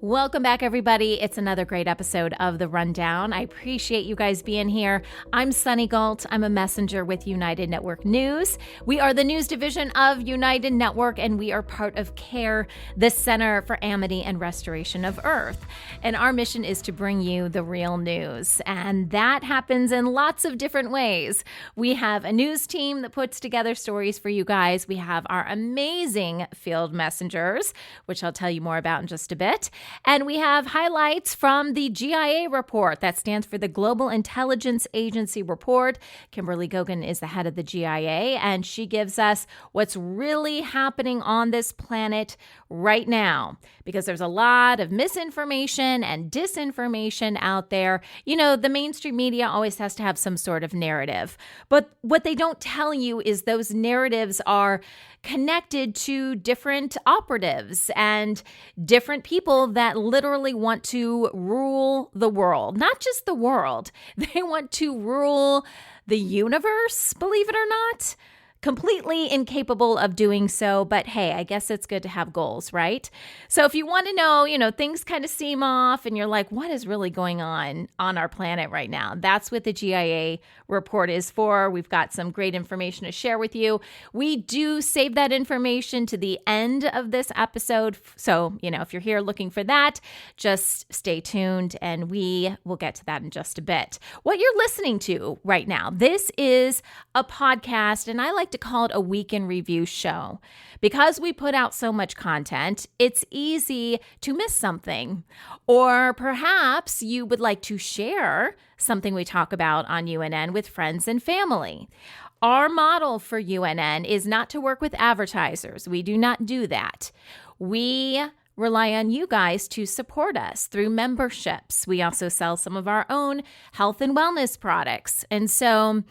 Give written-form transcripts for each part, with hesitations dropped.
Welcome back, everybody. It's another great episode of The Rundown. I appreciate you guys being here. I'm Sunny Galt. I'm a messenger with United Network News. We are the news division of United Network, and we are part of CARE, the Center for Amity and Restoration of Earth. And our mission is to bring you the real news. And that happens in lots of different ways. We have a news team that puts together stories for you guys. We have our amazing field messengers, which I'll tell you more about in just a bit. And we have highlights from the GIA report. That stands for the Global Intelligence Agency report. Kimberly Gogan is the head of the GIA, and she gives us what's really happening on this planet right now, because there's a lot of misinformation and disinformation out there. You know, the mainstream media always has to have some sort of narrative, but what they don't tell you is those narratives are connected to different operatives and different people that literally want to rule the world. Not just the world, they want to rule the universe, believe it or not. Completely incapable of doing so, but hey, I guess it's good to have goals, right? So if you want to know, things kind of seem off and you're like, what is really going on our planet right now? That's what the GIA report is for. We've got some great information to share with you. We do save that information to the end of this episode. So, if you're here looking for that, just stay tuned and we will get to that in just a bit. What you're listening to right now, this is a podcast, and I like to call it a week in review show. Because we put out so much content, it's easy to miss something. Or perhaps you would like to share something we talk about on UNN with friends and family. Our model for UNN is not to work with advertisers. We do not do that. We rely on you guys to support us through memberships. We also sell some of our own health and wellness products. And so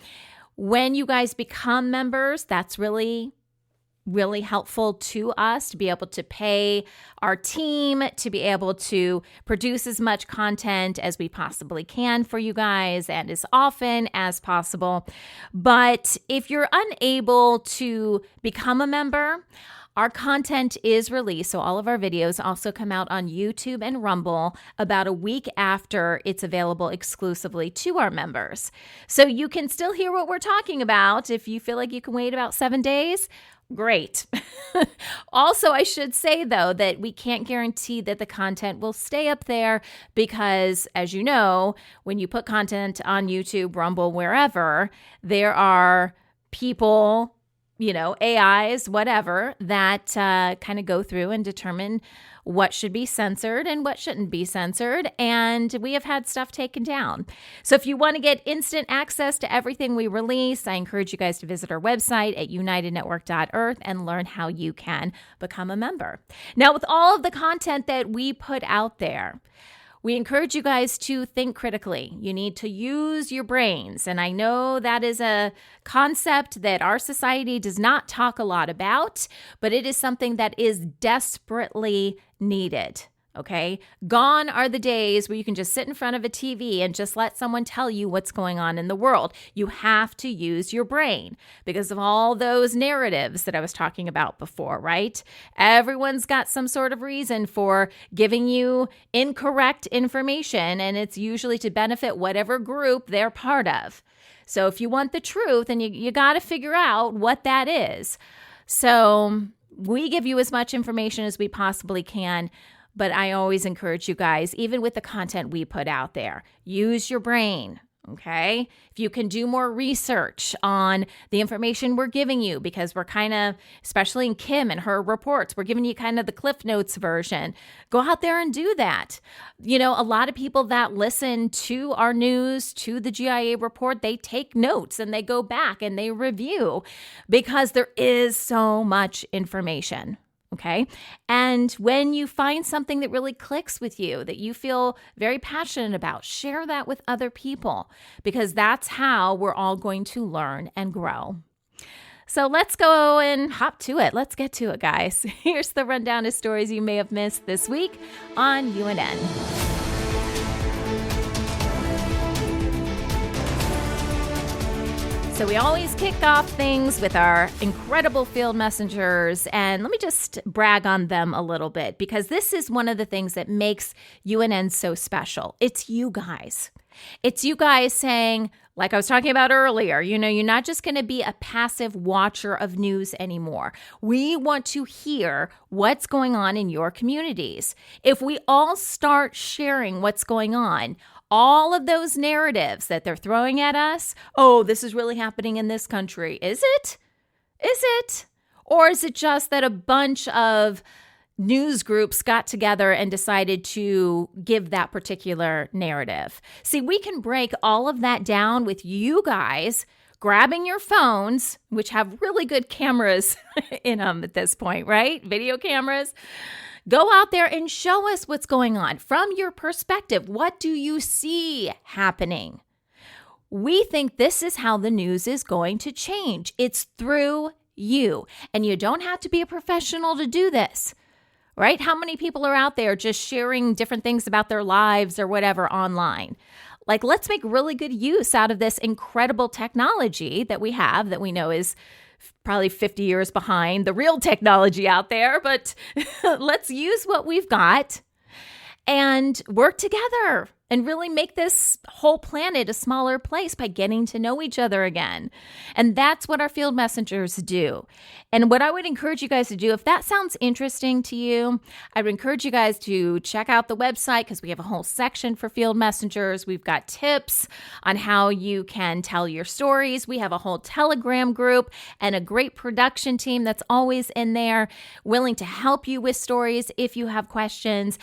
when you guys become members, that's really, really helpful to us to be able to pay our team, to be able to produce as much content as we possibly can for you guys and as often as possible. But if you're unable to become a member, our content is released, so all of our videos also come out on YouTube and Rumble about a week after it's available exclusively to our members. So you can still hear what we're talking about. If you feel like you can wait about 7 days, great. Also, I should say, though, that we can't guarantee that the content will stay up there because, as you know, when you put content on YouTube, Rumble, wherever, there are people, AIs, whatever, that kind of go through and determine what should be censored and what shouldn't be censored. And we have had stuff taken down. So if you want to get instant access to everything we release, I encourage you guys to visit our website at unitednetwork.earth and learn how you can become a member. Now, with all of the content that we put out there, we encourage you guys to think critically. You need to use your brains. And I know that is a concept that our society does not talk a lot about, but it is something that is desperately needed. Okay? Gone are the days where you can just sit in front of a TV and just let someone tell you what's going on in the world. You have to use your brain because of all those narratives that I was talking about before, right? Everyone's got some sort of reason for giving you incorrect information, and it's usually to benefit whatever group they're part of. So if you want the truth, and you got to figure out what that is. So we give you as much information as we possibly can. But I always encourage you guys, even with the content we put out there, use your brain, okay? If you can do more research on the information we're giving you, because we're kind of, especially in Kim and her reports, we're giving you kind of the Cliff Notes version. Go out there and do that. A lot of people that listen to our news, to the GIA report, they take notes and they go back and they review because there is so much information. Okay. And when you find something that really clicks with you, that you feel very passionate about, share that with other people, because that's how we're all going to learn and grow. So let's go and hop to it. Let's get to it, guys. Here's the rundown of stories you may have missed this week on UNN. So we always kick off things with our incredible field messengers, and let me just brag on them a little bit, because this is one of the things that makes UNN so special. It's you guys. It's you guys saying, like I was talking about earlier, you're not just going to be a passive watcher of news anymore. We want to hear what's going on in your communities. If we all start sharing what's going on, all of those narratives that they're throwing at us, oh, this is really happening in this country. Is it? Is it? Or is it just that a bunch of news groups got together and decided to give that particular narrative? See, we can break all of that down with you guys grabbing your phones, which have really good cameras in them at this point, right? Video cameras. Go out there and show us what's going on from your perspective. What do you see happening? We think this is how the news is going to change. It's through you. And you don't have to be a professional to do this, right? How many people are out there just sharing different things about their lives or whatever online? Like, let's make really good use out of this incredible technology that we have, that we know is probably 50 years behind the real technology out there, but let's use what we've got and work together and really make this whole planet a smaller place by getting to know each other again. And that's what our field messengers do. And what I would encourage you guys to do, if that sounds interesting to you, I would encourage you guys to check out the website, because we have a whole section for field messengers. We've got tips on how you can tell your stories. We have a whole Telegram group and a great production team that's always in there, willing to help you with stories if you have questions.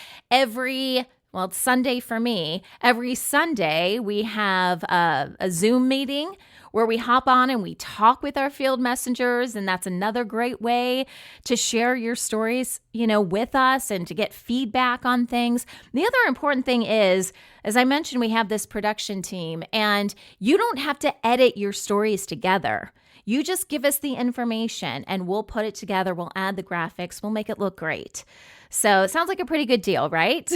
It's Sunday for me. Every Sunday, we have a Zoom meeting where we hop on and we talk with our field messengers. And that's another great way to share your stories, with us and to get feedback on things. The other important thing is, as I mentioned, we have this production team, and you don't have to edit your stories together. You just give us the information and we'll put it together. We'll add the graphics. We'll make it look great. So it sounds like a pretty good deal, right?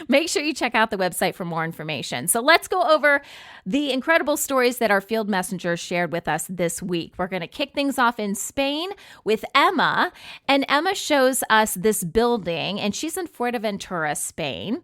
Make sure you check out the website for more information. So let's go over the incredible stories that our field messengers shared with us this week. We're going to kick things off in Spain with Emma. And Emma shows us this building, and she's in Fuerteventura, Spain.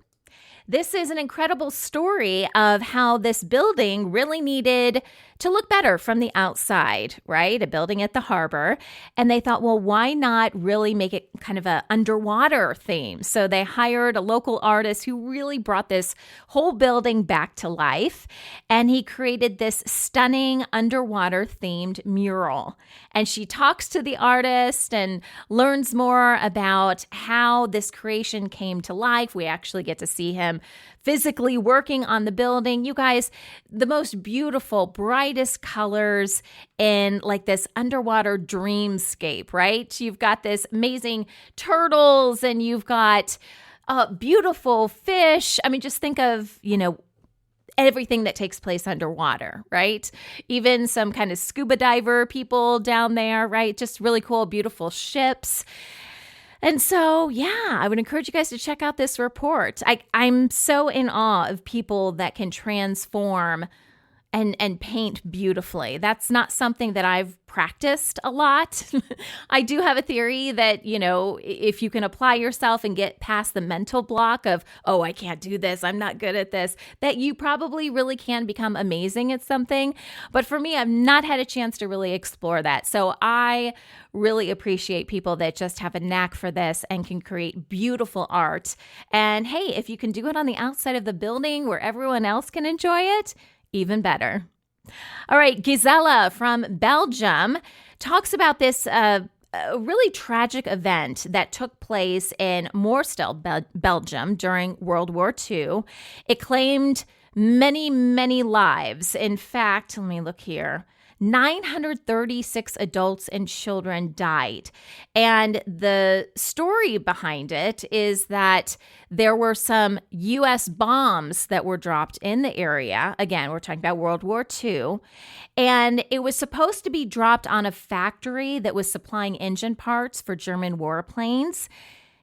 This is an incredible story of how this building really needed to look better from the outside, right? A building at the harbor. And they thought, well, why not really make it kind of an underwater theme? So they hired a local artist who really brought this whole building back to life. And he created this stunning underwater themed mural. And she talks to the artist and learns more about how this creation came to life. We actually get to see him physically working on the building. You guys, the most beautiful, brightest colors in like this underwater dreamscape, right? You've got this amazing turtles and you've got beautiful fish. I mean, just think of, everything that takes place underwater, right? Even some kind of scuba diver people down there, right? Just really cool, beautiful ships. And so, I would encourage you guys to check out this report. I'm so in awe of people that can transform and paint beautifully. That's not something that I've practiced a lot. I do have a theory that, if you can apply yourself and get past the mental block of, oh, I can't do this, I'm not good at this, that you probably really can become amazing at something. But for me, I've not had a chance to really explore that. So I really appreciate people that just have a knack for this and can create beautiful art. And hey, if you can do it on the outside of the building where everyone else can enjoy it, even better. All right, Gisela from Belgium talks about this a really tragic event that took place in Moorstel, Belgium during World War II. It claimed many, many lives. In fact, let me look here. 936 adults and children died. And the story behind it is that there were some U.S. bombs that were dropped in the area. Again, we're talking about World War II. And it was supposed to be dropped on a factory that was supplying engine parts for German warplanes.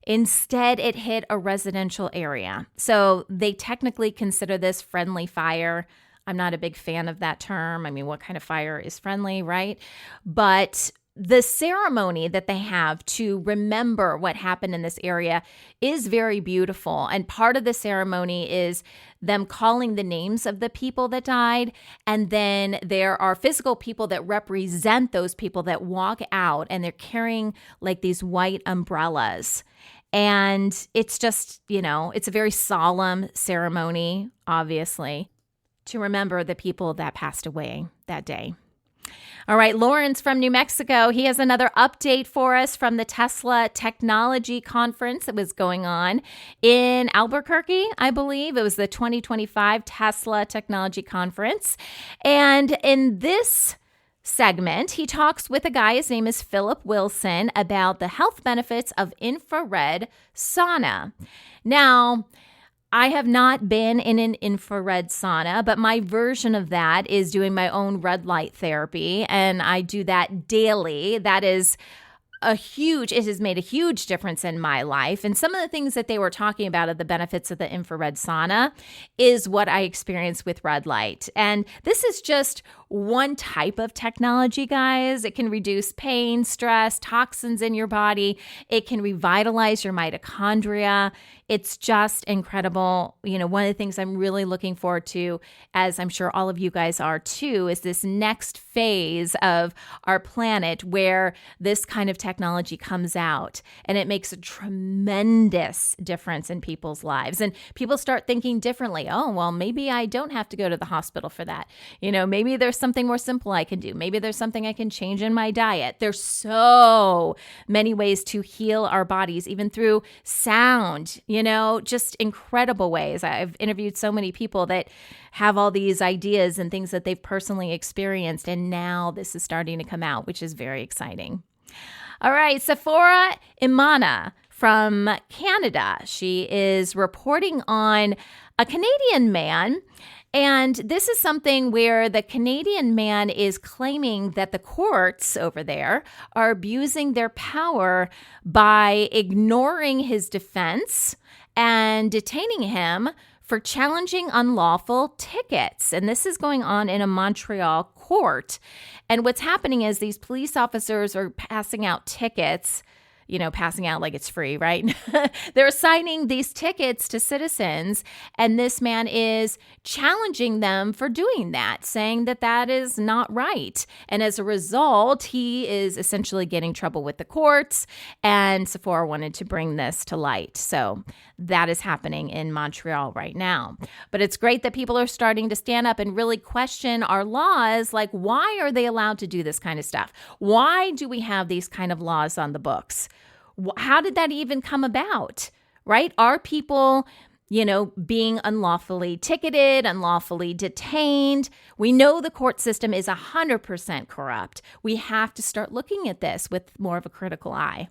Instead, it hit a residential area. So they technically consider this friendly fire. I'm not a big fan of that term. I mean, what kind of fire is friendly, right? But the ceremony that they have to remember what happened in this area is very beautiful. And part of the ceremony is them calling the names of the people that died. And then there are physical people that represent those people that walk out, and they're carrying like these white umbrellas. And it's just, it's a very solemn ceremony, obviously, to remember the people that passed away that day. All right, Lawrence from New Mexico, he has another update for us from the Tesla Technology Conference that was going on in Albuquerque, I believe. It was the 2025 Tesla Technology Conference. And in this segment, he talks with a guy, his name is Philip Wilson, about the health benefits of infrared sauna. Now, I have not been in an infrared sauna, but my version of that is doing my own red light therapy, and I do that daily. That is it has made a huge difference in my life. And some of the things that they were talking about of the benefits of the infrared sauna is what I experience with red light. And this is just one type of technology, guys. It can reduce pain, stress, toxins in your body. It can revitalize your mitochondria. It's just incredible. One of the things I'm really looking forward to, as I'm sure all of you guys are too, is this next phase of our planet where this kind of technology comes out, and it makes a tremendous difference in people's lives. And people start thinking differently. Oh, well, maybe I don't have to go to the hospital for that. Maybe there's something more simple I can do. Maybe there's something I can change in my diet. There's so many ways to heal our bodies, even through sound, just incredible ways. I've interviewed so many people that have all these ideas and things that they've personally experienced, and now this is starting to come out, which is very exciting. All right, Sephora Imana from Canada. She is reporting on a Canadian man. And this is something where the Canadian man is claiming that the courts over there are abusing their power by ignoring his defense and detaining him for challenging unlawful tickets. And this is going on in a Montreal court. And what's happening is these police officers are passing out tickets, passing out like it's free, right? They're assigning these tickets to citizens, and this man is challenging them for doing that, saying that that is not right. And as a result, he is essentially getting trouble with the courts, and Sephora wanted to bring this to light. So that is happening in Montreal right now. But it's great that people are starting to stand up and really question our laws, like why are they allowed to do this kind of stuff? Why do we have these kind of laws on the books? How did that even come about, right? Are people, being unlawfully ticketed, unlawfully detained? We know the court system is 100% corrupt. We have to start looking at this with more of a critical eye.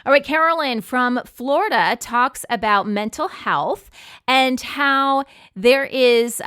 All right, Carolyn from Florida talks about mental health and how there is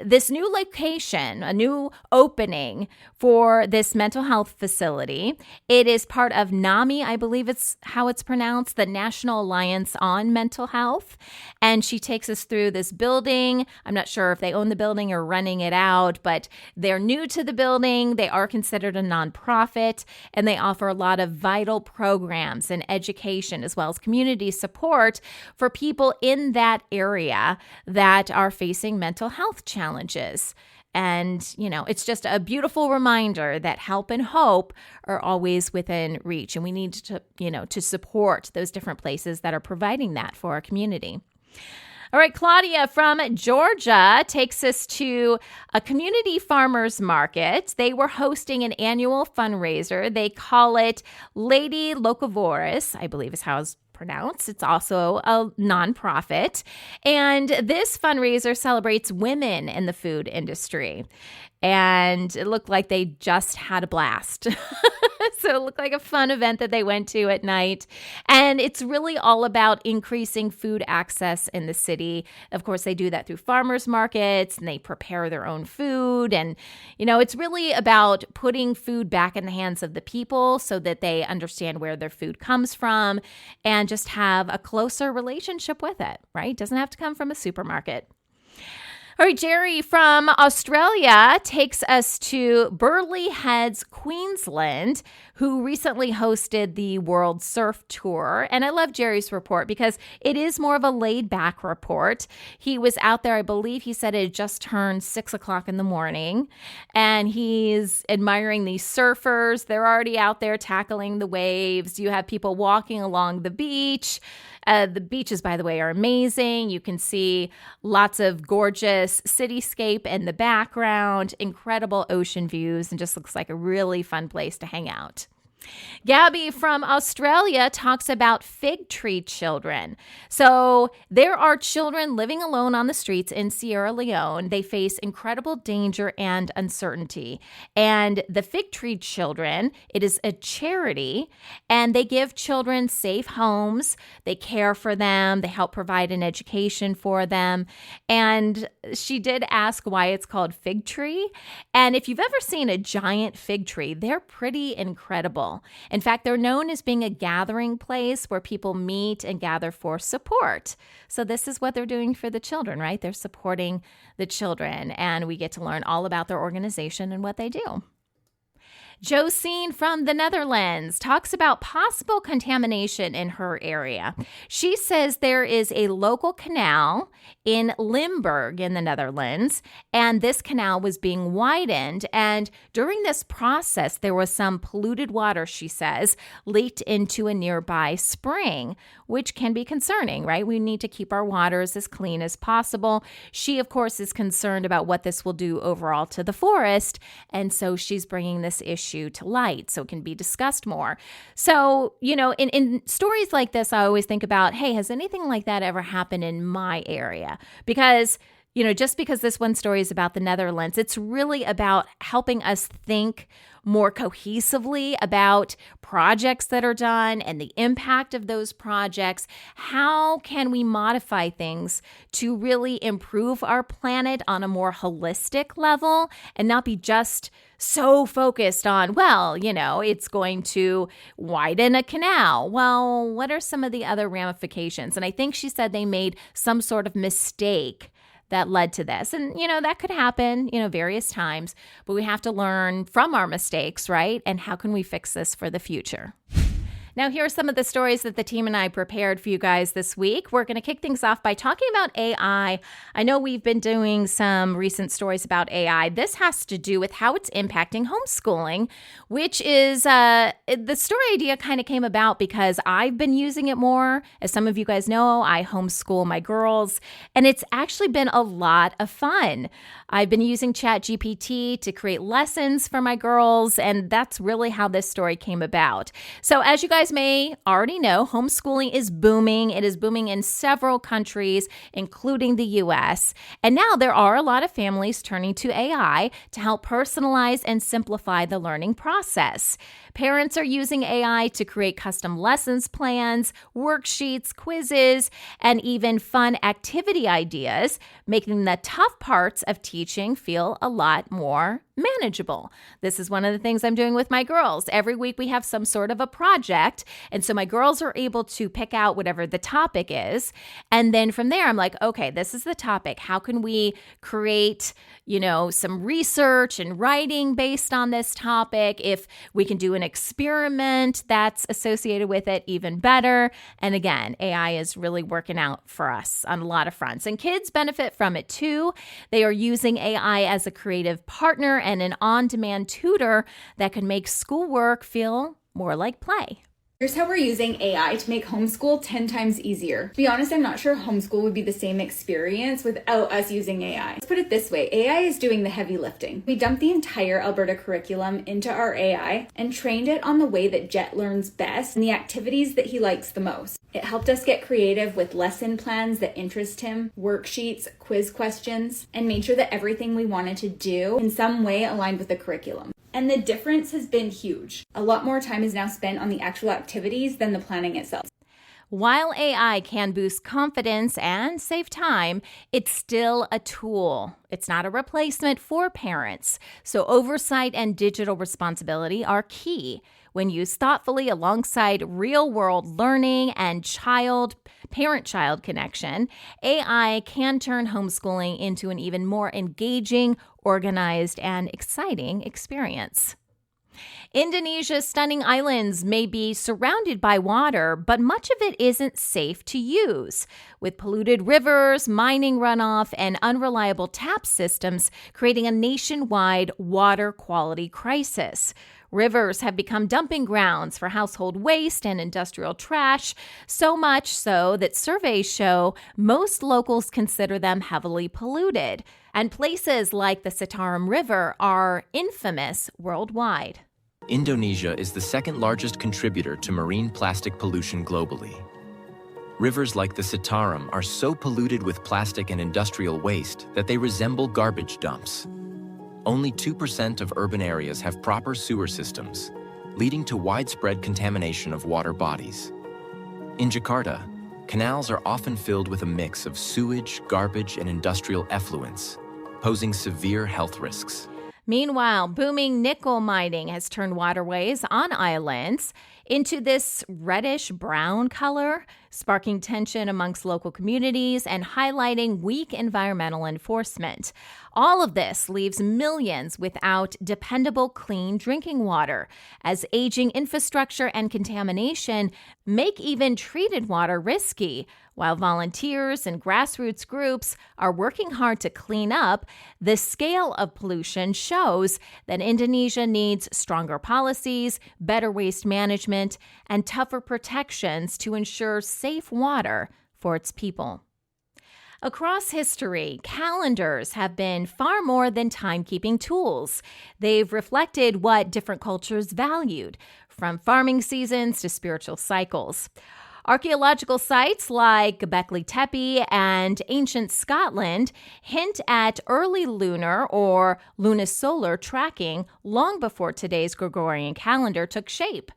this new location, a new opening for this mental health facility. It is part of NAMI, I believe it's how it's pronounced, the National Alliance on Mental Health. And she takes us through this building. I'm not sure if they own the building or renting it out, but they're new to the building. They are considered a nonprofit, and they offer a lot of vital programs and education as well as community support for people in that area that are facing mental health challenges. And, it's just a beautiful reminder that help and hope are always within reach. And we need to, to support those different places that are providing that for our community. All right, Claudia from Georgia takes us to a community farmers market. They were hosting an annual fundraiser. They call it Lady Locavoris, I believe is how it's pronounced. It's also a nonprofit. And this fundraiser celebrates women in the food industry. And it looked like they just had a blast. So it looked like a fun event that they went to at night. And it's really all about increasing food access in the city. Of course, they do that through farmers markets, and they prepare their own food. And, it's really about putting food back in the hands of the people so that they understand where their food comes from and just have a closer relationship with it, right? It doesn't have to come from a supermarket. All right, Jerry from Australia takes us to Burleigh Heads, Queensland, who recently hosted the World Surf Tour. And I love Jerry's report because it is more of a laid-back report. He was out there, I believe he said it had just turned 6 o'clock in the morning, and he's admiring these surfers. They're already out there tackling the waves. You have people walking along the beach. The beaches, by the way, are amazing. You can see lots of gorgeous cityscape in the background, incredible ocean views, and just looks like a really fun place to hang out. Gabby from Australia talks about fig tree children. So there are children living alone on the streets in Sierra Leone. They face incredible danger and uncertainty. And the fig tree children, it is a charity, and they give children safe homes. They care for them. They help provide an education for them. And she did ask why it's called fig tree. And if you've ever seen a giant fig tree, they're pretty incredible. In fact, they're known as being a gathering place where people meet and gather for support. So this is what they're doing for the children, right? They're supporting the children, and we get to learn all about their organization and what they do. Josine from the Netherlands talks about possible contamination in her area. She says there is a local canal in Limburg in the Netherlands, and this canal was being widened. And during this process, there was some polluted water, she says, leaked into a nearby spring, which can be concerning, right? We need to keep our waters as clean as possible. She, of course, is concerned about what this will do overall to the forest, and so she's bringing this issue to light so it can be discussed more. So, in stories like this, I always think about, hey, has anything like that ever happened in my area? Because, just because this one story is about the Netherlands, it's really about helping us think more cohesively about projects that are done and the impact of those projects. How can we modify things to really improve our planet on a more holistic level and not be just so focused on, it's going to widen a canal. Well, what are some of the other ramifications? And I think she said they made some sort of mistake that led to this. And, that could happen, various times, but we have to learn from our mistakes, right? And how can we fix this for the future? Now, here are some of the stories that the team and I prepared for you guys this week. We're going to kick things off by talking about AI. I know we've been doing some recent stories about AI. This has to do with how it's impacting homeschooling, which is the story idea kind of came about because I've been using it more. As some of you guys know, I homeschool my girls, and it's actually been a lot of fun. I've been using ChatGPT to create lessons for my girls, and that's really how this story came about. So as you guys may already know, homeschooling is booming. It is booming in several countries, including the US. And now there are a lot of families turning to AI to help personalize and simplify the learning process. Parents are using AI to create custom lessons plans, worksheets, quizzes, and even fun activity ideas, making the tough parts of teaching feel a lot more manageable. This is one of the things I'm doing with my girls. Every week we have some sort of a project, and so my girls are able to pick out whatever the topic is, and then from there I'm like, okay, this is the topic. How can we create, some research and writing based on this topic? If we can do an experiment that's associated with it, even better. And again, AI is really working out for us on a lot of fronts, and kids benefit from it too. They are using AI as a creative partner and an on-demand tutor that can make schoolwork feel more like play. Here's how we're using AI to make homeschool 10 times easier. To be honest, I'm not sure homeschool would be the same experience without us using AI. Let's put it this way, AI is doing the heavy lifting. We dumped the entire Alberta curriculum into our AI and trained it on the way that Jet learns best and the activities that he likes the most. It helped us get creative with lesson plans that interest him, worksheets, quiz questions, and made sure that everything we wanted to do in some way aligned with the curriculum. And the difference has been huge. A lot more time is now spent on the actual activities than the planning itself. While AI can boost confidence and save time, it's still a tool. It's not a replacement for parents. So oversight and digital responsibility are key. When used thoughtfully alongside real-world learning and parent-child connection, AI can turn homeschooling into an even more engaging, organized, and exciting experience. Indonesia's stunning islands may be surrounded by water, but much of it isn't safe to use. With polluted rivers, mining runoff, and unreliable tap systems creating a nationwide water quality crisis. Rivers have become dumping grounds for household waste and industrial trash, so much so that surveys show most locals consider them heavily polluted. And places like the Citarum River are infamous worldwide. Indonesia is the second largest contributor to marine plastic pollution globally. Rivers like the Citarum are so polluted with plastic and industrial waste that they resemble garbage dumps. Only 2% of urban areas have proper sewer systems, leading to widespread contamination of water bodies. In Jakarta, canals are often filled with a mix of sewage, garbage, and industrial effluents, posing severe health risks. Meanwhile, booming nickel mining has turned waterways on islands into this reddish-brown color, sparking tension amongst local communities and highlighting weak environmental enforcement. All of this leaves millions without dependable, clean drinking water, as aging infrastructure and contamination make even treated water risky. While volunteers and grassroots groups are working hard to clean up, the scale of pollution shows that Indonesia needs stronger policies, better waste management, and tougher protections to ensure safe water for its people. Across history, calendars have been far more than timekeeping tools. They've reflected what different cultures valued, from farming seasons to spiritual cycles. Archaeological sites like Göbekli Tepe and ancient Scotland hint at early lunar or lunisolar tracking long before today's Gregorian calendar took shape.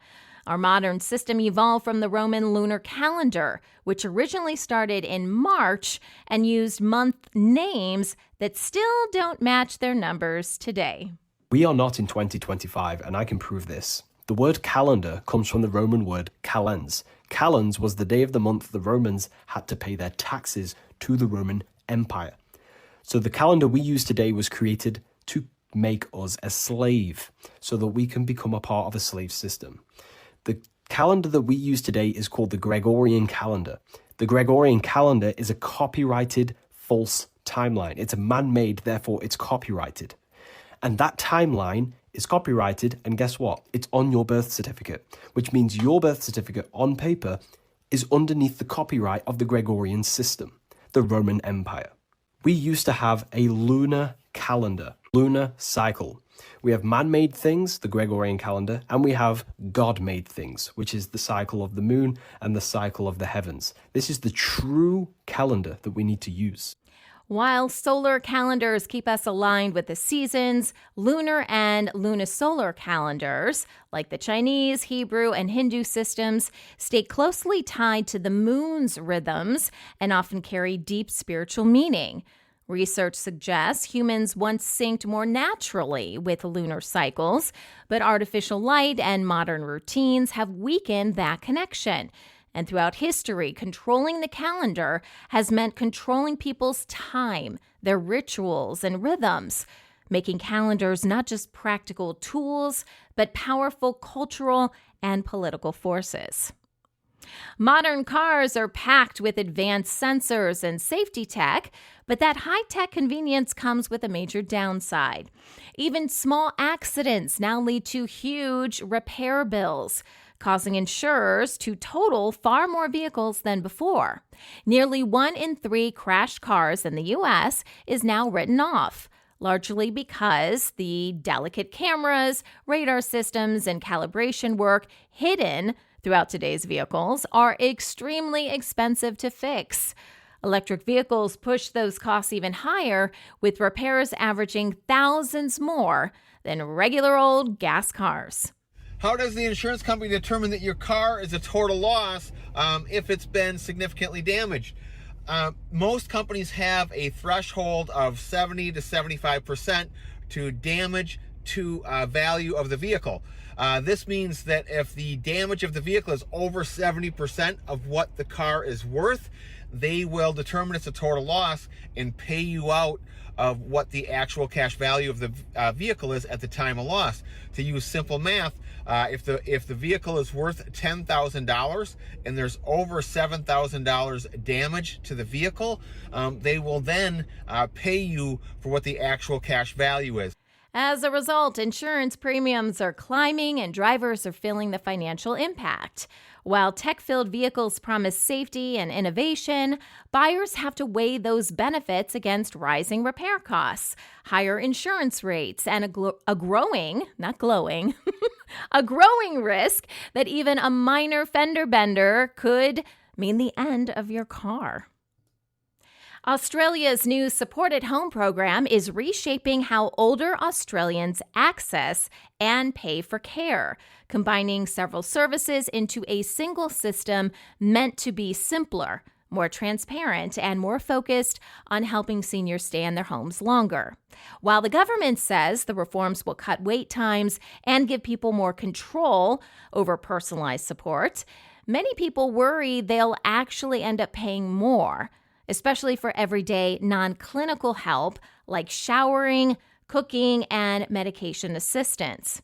Our modern system evolved from the Roman lunar calendar, which originally started in March and used month names that still don't match their numbers today. We are not in 2025, and I can prove this. The word calendar comes from the Roman word calens. Calens was the day of the month the Romans had to pay their taxes to the Roman Empire. So the calendar we use today was created to make us a slave so that we can become a part of a slave system. The calendar that we use today is called the Gregorian calendar. The Gregorian calendar is a copyrighted false timeline. It's a man-made, therefore it's copyrighted. And that timeline is copyrighted, and guess what? It's on your birth certificate, which means your birth certificate on paper is underneath the copyright of the Gregorian system, the Roman Empire. We used to have a lunar calendar, lunar cycle. We have man-made things, the Gregorian calendar, and we have God-made things, which is the cycle of the moon and the cycle of the heavens. This is the true calendar that we need to use. While solar calendars keep us aligned with the seasons, lunar and lunisolar calendars, like the Chinese, Hebrew, and Hindu systems, stay closely tied to the moon's rhythms and often carry deep spiritual meaning. Research suggests humans once synced more naturally with lunar cycles, but artificial light and modern routines have weakened that connection. And throughout history, controlling the calendar has meant controlling people's time, their rituals, and rhythms, making calendars not just practical tools, but powerful cultural and political forces. Modern cars are packed with advanced sensors and safety tech, but that high-tech convenience comes with a major downside. Even small accidents now lead to huge repair bills, causing insurers to total far more vehicles than before. Nearly 1 in 3 crashed cars in the U.S. is now written off, largely because the delicate cameras, radar systems, and calibration work hidden throughout today's vehicles are extremely expensive to fix. Electric vehicles push those costs even higher, with repairs averaging thousands more than regular old gas cars. How does the insurance company determine that your car is a total loss if it's been significantly damaged? Most companies have a threshold of 70 to 75% to damage to value of the vehicle. This means that if the damage of the vehicle is over 70% of what the car is worth, they will determine it's a total loss and pay you out of what the actual cash value of the vehicle is at the time of loss. To use simple math, if the vehicle is worth $10,000 and there's over $7,000 damage to the vehicle, they will then pay you for what the actual cash value is. As a result, insurance premiums are climbing and drivers are feeling the financial impact. While tech-filled vehicles promise safety and innovation, buyers have to weigh those benefits against rising repair costs, higher insurance rates, and a growing risk that even a minor fender bender could mean the end of your car. Australia's new Support at Home program is reshaping how older Australians access and pay for care, combining several services into a single system meant to be simpler, more transparent, and more focused on helping seniors stay in their homes longer. While the government says the reforms will cut wait times and give people more control over personalized support, many people worry they'll actually end up paying more, especially for everyday non-clinical help like showering, cooking, and medication assistance.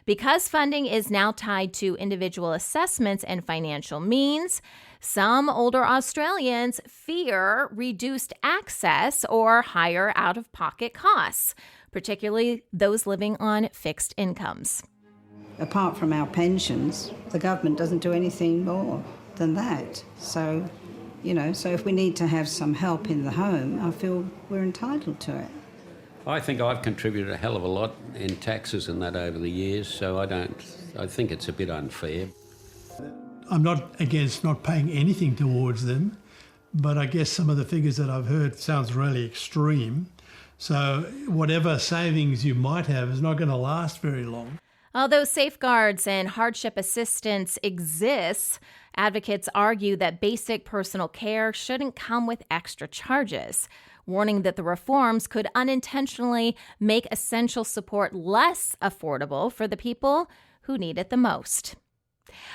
Because funding is now tied to individual assessments and financial means, some older Australians fear reduced access or higher out-of-pocket costs, particularly those living on fixed incomes. Apart from our pensions, the government doesn't do anything more than that. So if we need to have some help in the home, I feel we're entitled to it. I think I've contributed a hell of a lot in taxes and that over the years, so I think it's a bit unfair. I'm not against not paying anything towards them, but I guess some of the figures that I've heard sounds really extreme. So whatever savings you might have is not going to last very long. Although safeguards and hardship assistance exists, advocates argue that basic personal care shouldn't come with extra charges, warning that the reforms could unintentionally make essential support less affordable for the people who need it the most.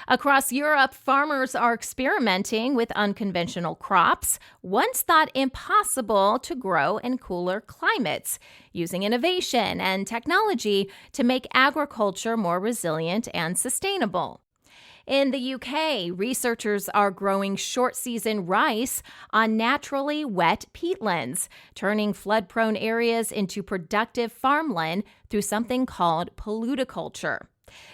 Across Europe, farmers are experimenting with unconventional crops, once thought impossible to grow in cooler climates, using innovation and technology to make agriculture more resilient and sustainable. In the UK, researchers are growing short-season rice on naturally wet peatlands, turning flood-prone areas into productive farmland through something called polluticulture.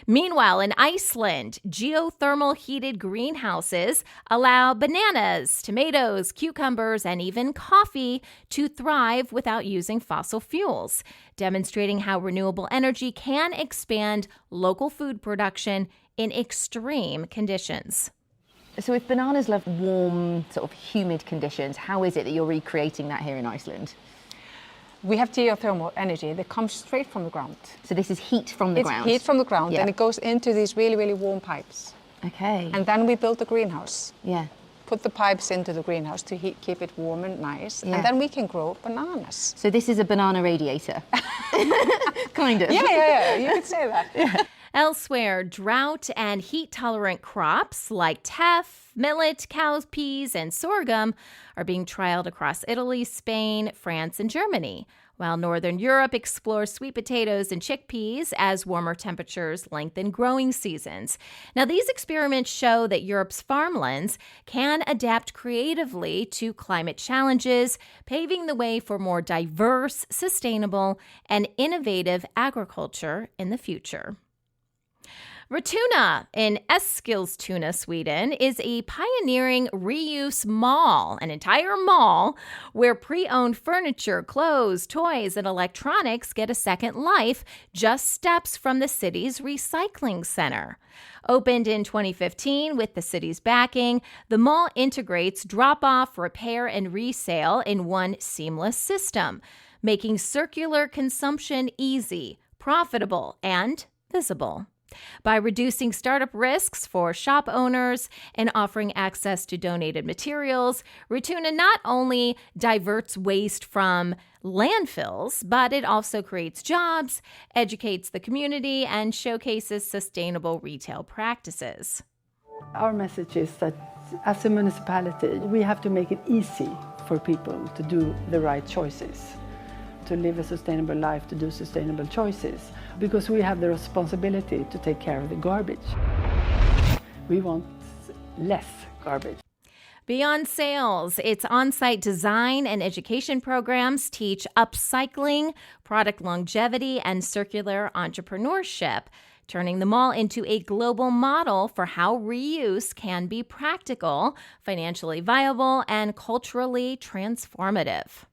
Meanwhile, in Iceland, geothermal heated greenhouses allow bananas, tomatoes, cucumbers, and even coffee to thrive without using fossil fuels, demonstrating how renewable energy can expand local food production in extreme conditions. So if bananas love warm, sort of humid conditions, how is it that you're recreating that here in Iceland? We have geothermal energy that comes straight from the ground. So this is heat from the ground? It's heat from the ground, yeah. And it goes into these really, really warm pipes. Okay. And then we build the greenhouse. Yeah. Put the pipes into the greenhouse to keep it warm and nice. Yeah. And then we can grow bananas. So this is a banana radiator? Kind of. Yeah, you could say that. Yeah. Elsewhere, drought and heat-tolerant crops like teff, millet, cowpeas, and sorghum are being trialed across Italy, Spain, France, and Germany, while Northern Europe explores sweet potatoes and chickpeas as warmer temperatures lengthen growing seasons. Now, these experiments show that Europe's farmlands can adapt creatively to climate challenges, paving the way for more diverse, sustainable, and innovative agriculture in the future. Ratuna in Eskilstuna, Sweden, is a pioneering reuse mall, an entire mall where pre-owned furniture, clothes, toys, and electronics get a second life just steps from the city's recycling center. Opened in 2015 with the city's backing, the mall integrates drop-off, repair, and resale in one seamless system, making circular consumption easy, profitable, and visible. By reducing startup risks for shop owners and offering access to donated materials, Retuna not only diverts waste from landfills, but it also creates jobs, educates the community, and showcases sustainable retail practices. Our message is that as a municipality, we have to make it easy for people to do the right choices, to live a sustainable life, to do sustainable choices, because we have the responsibility to take care of the garbage. We want less garbage. Beyond sales, its on-site design and education programs teach upcycling, product longevity, and circular entrepreneurship, turning the mall into a global model for how reuse can be practical, financially viable, and culturally transformative.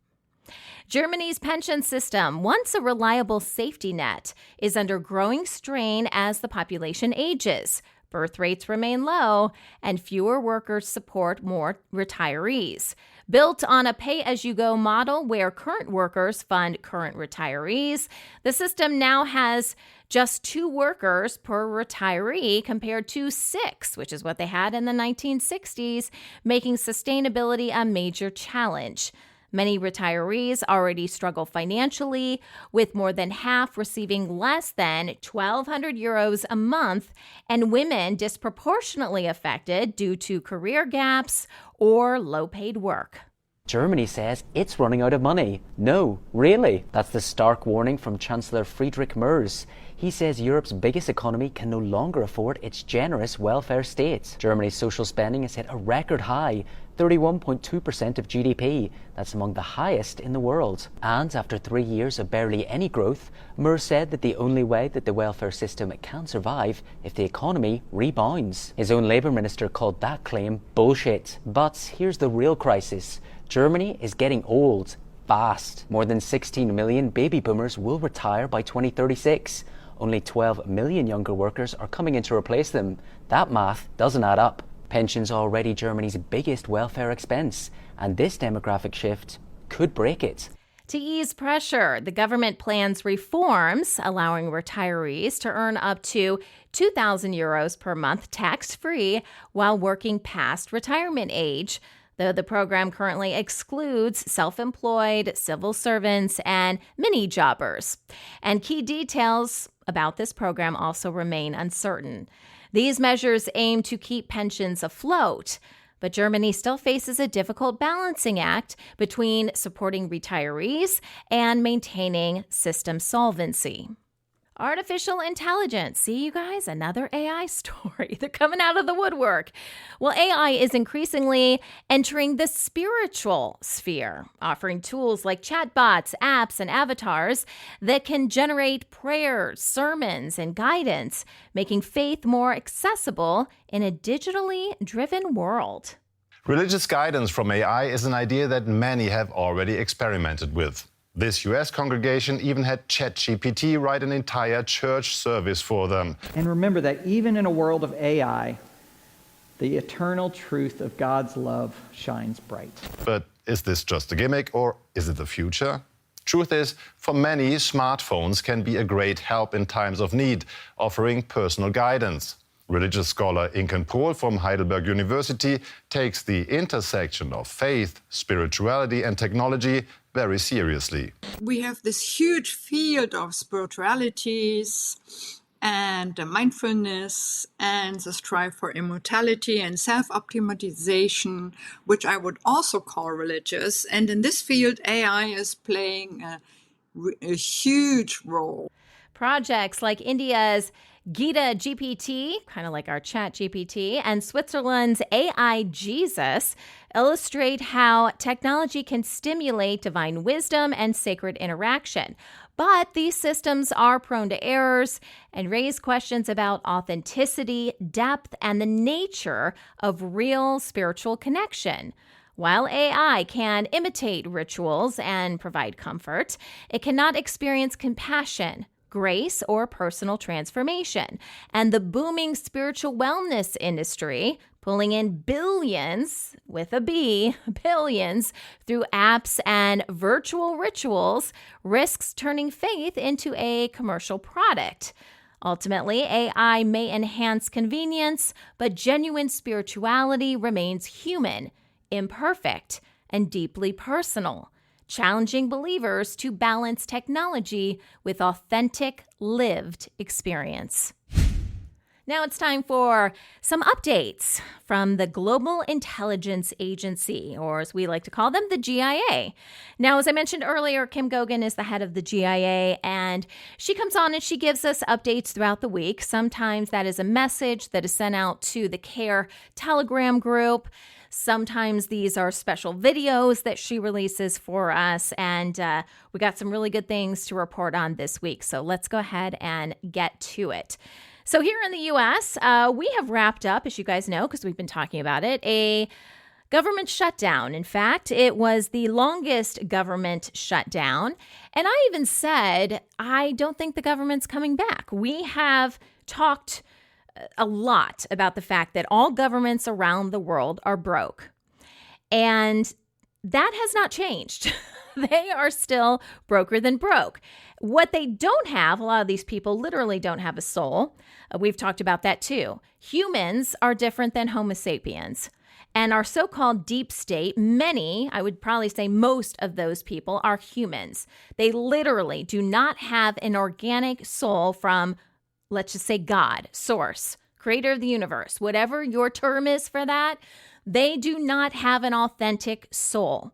Germany's pension system, once a reliable safety net, is under growing strain as the population ages. Birth rates remain low, and fewer workers support more retirees. Built on a pay-as-you-go model where current workers fund current retirees, the system now has just 2 workers per retiree compared to 6, which is what they had in the 1960s, making sustainability a major challenge. Many retirees already struggle financially, with more than half receiving less than 1,200 euros a month, and women disproportionately affected due to career gaps or low-paid work. Germany says it's running out of money. No, really. That's the stark warning from Chancellor Friedrich Merz. He says Europe's biggest economy can no longer afford its generous welfare state. Germany's social spending has hit a record high, 31.2% of GDP. That's among the highest in the world. And after 3 years of barely any growth, Merz said that the only way that the welfare system can survive if the economy rebounds. His own Labour minister called that claim bullshit. But here's the real crisis. Germany is getting old, fast. More than 16 million baby boomers will retire by 2036. Only 12 million younger workers are coming in to replace them. That math doesn't add up. Pensions are already Germany's biggest welfare expense, and this demographic shift could break it. To ease pressure, the government plans reforms allowing retirees to earn up to 2,000 euros per month tax-free while working past retirement age, though the program currently excludes self-employed, civil servants, and mini-jobbers. And key details about this program also remain uncertain. These measures aim to keep pensions afloat, but Germany still faces a difficult balancing act between supporting retirees and maintaining system solvency. Artificial intelligence. See, you guys, another AI story. They're coming out of the woodwork. Well, AI is increasingly entering the spiritual sphere, offering tools like chatbots, apps, and avatars that can generate prayers, sermons, and guidance, making faith more accessible in a digitally driven world. Religious guidance from AI is an idea that many have already experimented with. This US congregation even had ChatGPT write an entire church service for them. And remember that even in a world of AI, the eternal truth of God's love shines bright. But is this just a gimmick, or is it the future? Truth is, for many, smartphones can be a great help in times of need, offering personal guidance. Religious scholar Inken Pohl from Heidelberg University takes the intersection of faith, spirituality and technology very seriously. We have this huge field of spiritualities and mindfulness and the strive for immortality and self-optimization, which I would also call religious. And in this field, AI is playing a huge role. Projects like India's Gita GPT, kind of like our Chat GPT, and Switzerland's AI Jesus illustrate how technology can stimulate divine wisdom and sacred interaction. But these systems are prone to errors and raise questions about authenticity, depth, and the nature of real spiritual connection. While AI can imitate rituals and provide comfort, it cannot experience compassion, grace, or personal transformation. And the booming spiritual wellness industry, pulling in billions, with a B, billions, through apps and virtual rituals, risks turning faith into a commercial product. Ultimately, AI may enhance convenience, but genuine spirituality remains human, imperfect, and deeply personal, challenging believers to balance technology with authentic, lived experience. Now it's time for some updates from the Global Intelligence Agency, or as we like to call them, the GIA. Now, as I mentioned earlier, Kim Gogan is the head of the GIA, and she comes on and she gives us updates throughout the week. Sometimes that is a message that is sent out to the CARE Telegram group. Sometimes these are special videos that she releases for us, and we got some really good things to report on this week. So let's go ahead and get to it. So here in the U.S., we have wrapped up, as you guys know, because we've been talking about it, a government shutdown. In fact, it was the longest government shutdown. And I even said, I don't think the government's coming back. We have talked a lot about the fact that all governments around the world are broke. And that has not changed. They are still broker than broke. What they don't have, a lot of these people literally don't have a soul. We've talked about that too. Humans are different than Homo sapiens. And our so-called deep state, many, I would probably say most of those people are humans. They literally do not have an organic soul from, let's just say, God, source, creator of the universe, whatever your term is for that. They do not have an authentic soul.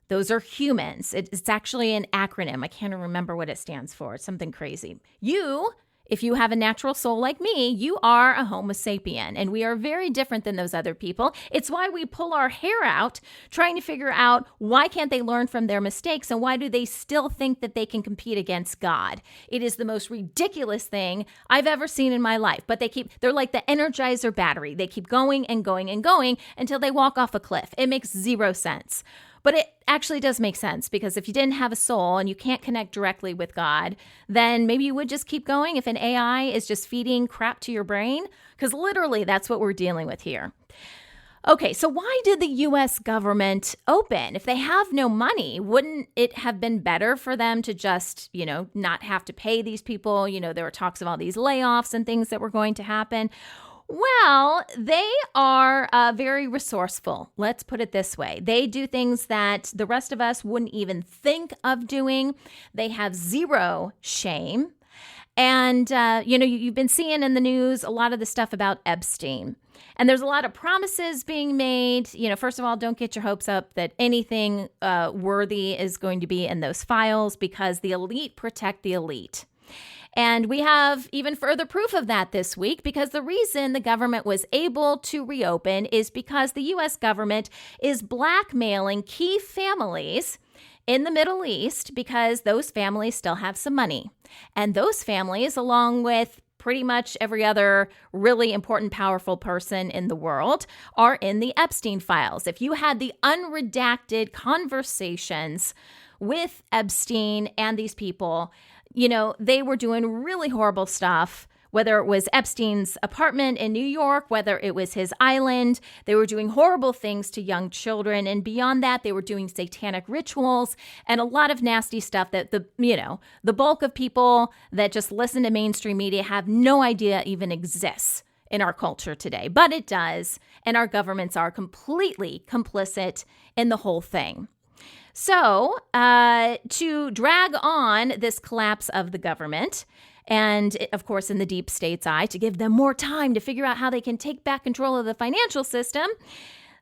Those are humans. It's actually an acronym. I can't remember what it stands for. It's something crazy. You, if you have a natural soul like me, you are a Homo sapien, and we are very different than those other people. It's why we pull our hair out trying to figure out why can't they learn from their mistakes, and why do they still think that they can compete against God? It is the most ridiculous thing I've ever seen in my life, but they're like the Energizer battery. They keep going and going and going until they walk off a cliff. It makes zero sense. But it actually does make sense, because if you didn't have a soul and you can't connect directly with God, then maybe you would just keep going if an AI is just feeding crap to your brain, because literally that's what we're dealing with here. Okay, so why did the U.S. government open? If they have no money, wouldn't it have been better for them to just, not have to pay these people? There were talks of all these layoffs and things that were going to happen. Well, they are very resourceful. Let's put it this way. They do things that the rest of us wouldn't even think of doing. They have zero shame. And, you've been seeing in the news a lot of the stuff about Epstein. And there's a lot of promises being made. First of all, don't get your hopes up that anything worthy is going to be in those files, because the elite protect the elite. And we have even further proof of that this week, because the reason the government was able to reopen is because the U.S. government is blackmailing key families in the Middle East, because those families still have some money. And those families, along with pretty much every other really important, powerful person in the world, are in the Epstein files. If you had the unredacted conversations with Epstein and these people, they were doing really horrible stuff, whether it was Epstein's apartment in New York, whether it was his island. They were doing horrible things to young children. And beyond that, they were doing satanic rituals and a lot of nasty stuff that the bulk of people that just listen to mainstream media have no idea even exists in our culture today. But it does. And our governments are completely complicit in the whole thing. So, to drag on this collapse of the government, and of course in the deep state's eye, to give them more time to figure out how they can take back control of the financial system,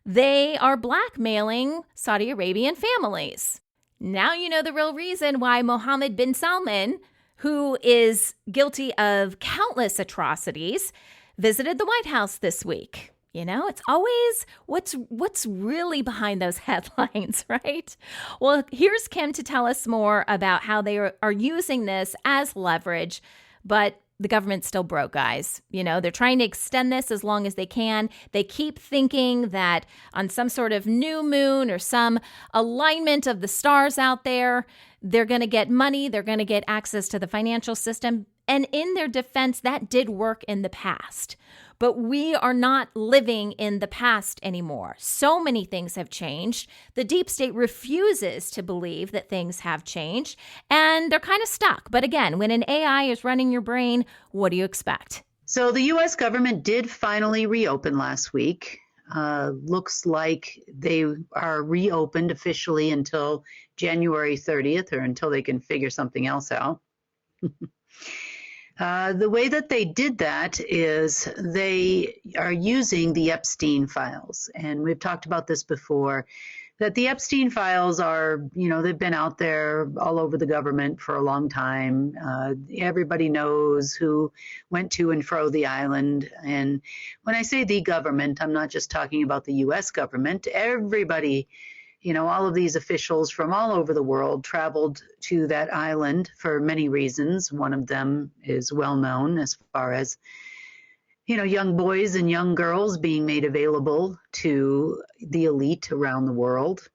they are blackmailing Saudi Arabian families. Now you know the real reason why Mohammed bin Salman, who is guilty of countless atrocities, visited the White House this week. It's always what's really behind those headlines, right? Well, here's Kim to tell us more about how they are using this as leverage, but the government's still broke, guys. They're trying to extend this as long as they can. They keep thinking that on some sort of new moon or some alignment of the stars out there, they're going to get money, they're going to get access to the financial system. And in their defense, that did work in the past. but we are not living in the past anymore. So many things have changed. The deep state refuses to believe that things have changed, and they're kind of stuck. But again, when an AI is running your brain, what do you expect? So the U.S. government did finally reopen last week. Looks like they are reopened officially until January 30th, or until they can figure something else out. The way that they did that is they are using the Epstein files. And we've talked about this before, that the Epstein files are, they've been out there all over the government for a long time. Everybody knows who went to and fro the island. And when I say the government, I'm not just talking about the U.S. government. Everybody, all of these officials from all over the world traveled to that island for many reasons. One of them is well known as far as young boys and young girls being made available to the elite around the world.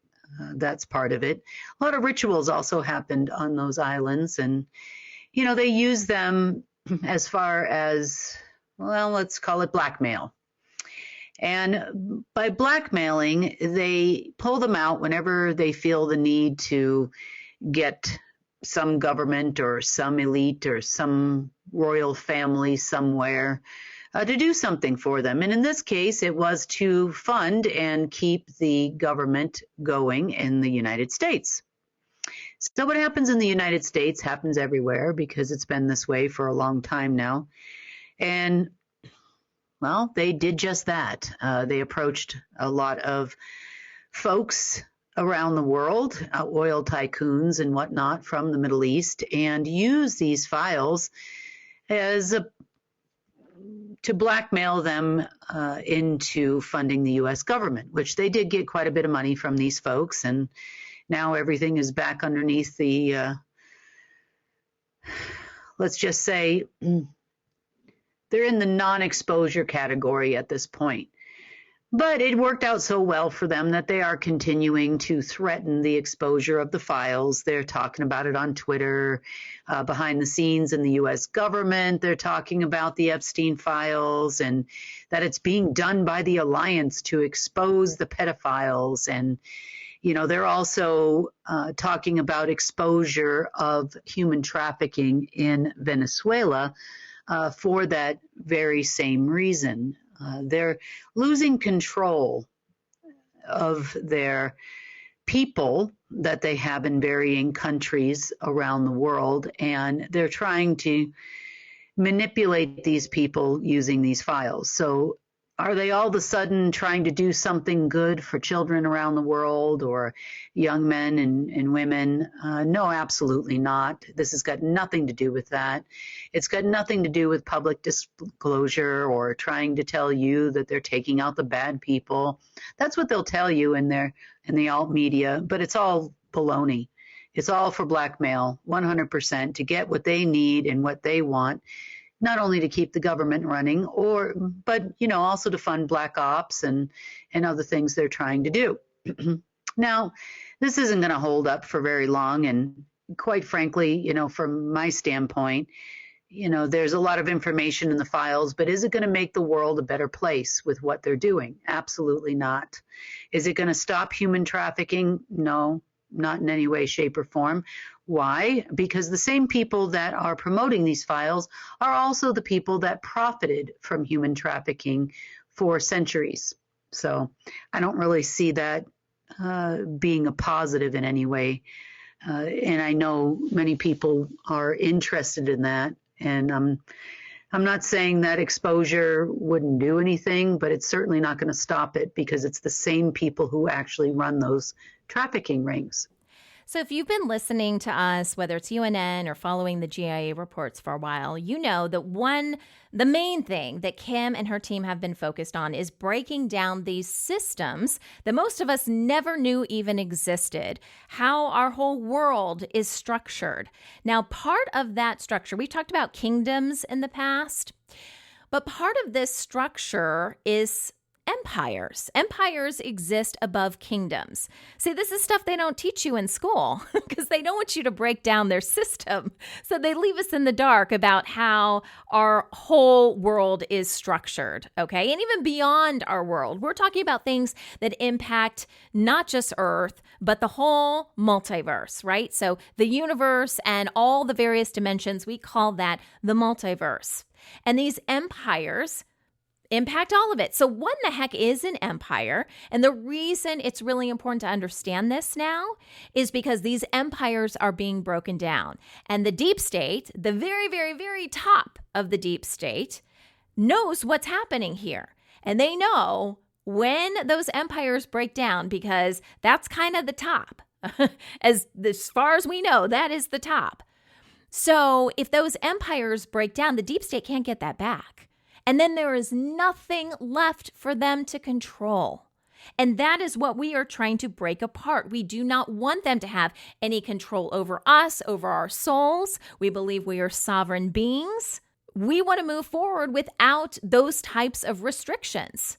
That's part of it. A lot of rituals also happened on those islands, and, they use them as far as, well, let's call it blackmail. And by blackmailing, they pull them out whenever they feel the need to get some government or some elite or some royal family somewhere to do something for them. And in this case, it was to fund and keep the government going in the United States. So what happens in the United States happens everywhere, because it's been this way for a long time now. And, well, they did just that. They approached a lot of folks around the world, oil tycoons and whatnot from the Middle East, and used these files to blackmail them into funding the U.S. government, which they did get quite a bit of money from these folks. And now everything is back underneath the, let's just say, they're in the non-exposure category at this point. But it worked out so well for them that they are continuing to threaten the exposure of the files. They're talking about it on Twitter, behind the scenes in the U.S. government. They're talking about the Epstein files and that it's being done by the alliance to expose the pedophiles. And, they're also talking about exposure of human trafficking in Venezuela for that very same reason. They're losing control of their people that they have in varying countries around the world, and they're trying to manipulate these people using these files. So are they all of a sudden trying to do something good for children around the world or young men and women? No, absolutely not. This has got nothing to do with that. It's got nothing to do with public disclosure or trying to tell you that they're taking out the bad people. That's what they'll tell you in the alt media, but it's all baloney. It's all for blackmail, 100%, to get what they need and what they want. Not only to keep the government running, but also to fund black ops and other things they're trying to do. Now, this isn't going to hold up for very long, and quite frankly, from my standpoint, there's a lot of information in the files, but is it going to make the world a better place with what they're doing? Absolutely not. Is it going to stop human trafficking? No, not in any way, shape, or form. Why? Because the same people that are promoting these files are also the people that profited from human trafficking for centuries. So I don't really see that being a positive in any way. And I know many people are interested in that. And I'm not saying that exposure wouldn't do anything, but it's certainly not going to stop it, because it's the same people who actually run those trafficking rings. So if you've been listening to us, whether it's UNN or following the GIA reports for a while, you know that the main thing that Kim and her team have been focused on is breaking down these systems that most of us never knew even existed, how our whole world is structured. Now, part of that structure, we talked about kingdoms in the past, but part of this structure is empires. Empires exist above kingdoms. See, this is stuff they don't teach you in school because they don't want you to break down their system. So they leave us in the dark about how our whole world is structured, okay? And even beyond our world, we're talking about things that impact not just Earth, but the whole multiverse, right? So the universe and all the various dimensions, we call that the multiverse. And these empires impact all of it. So what in the heck is an empire? And the reason it's really important to understand this now is because these empires are being broken down. And the deep state, the very, very, very top of the deep state, knows what's happening here. And they know when those empires break down because that's kind of the top. As far as we know, that is the top. So if those empires break down, the deep state can't get that back. And then there is nothing left for them to control. And that is what we are trying to break apart. We do not want them to have any control over us, over our souls. We believe we are sovereign beings. We want to move forward without those types of restrictions.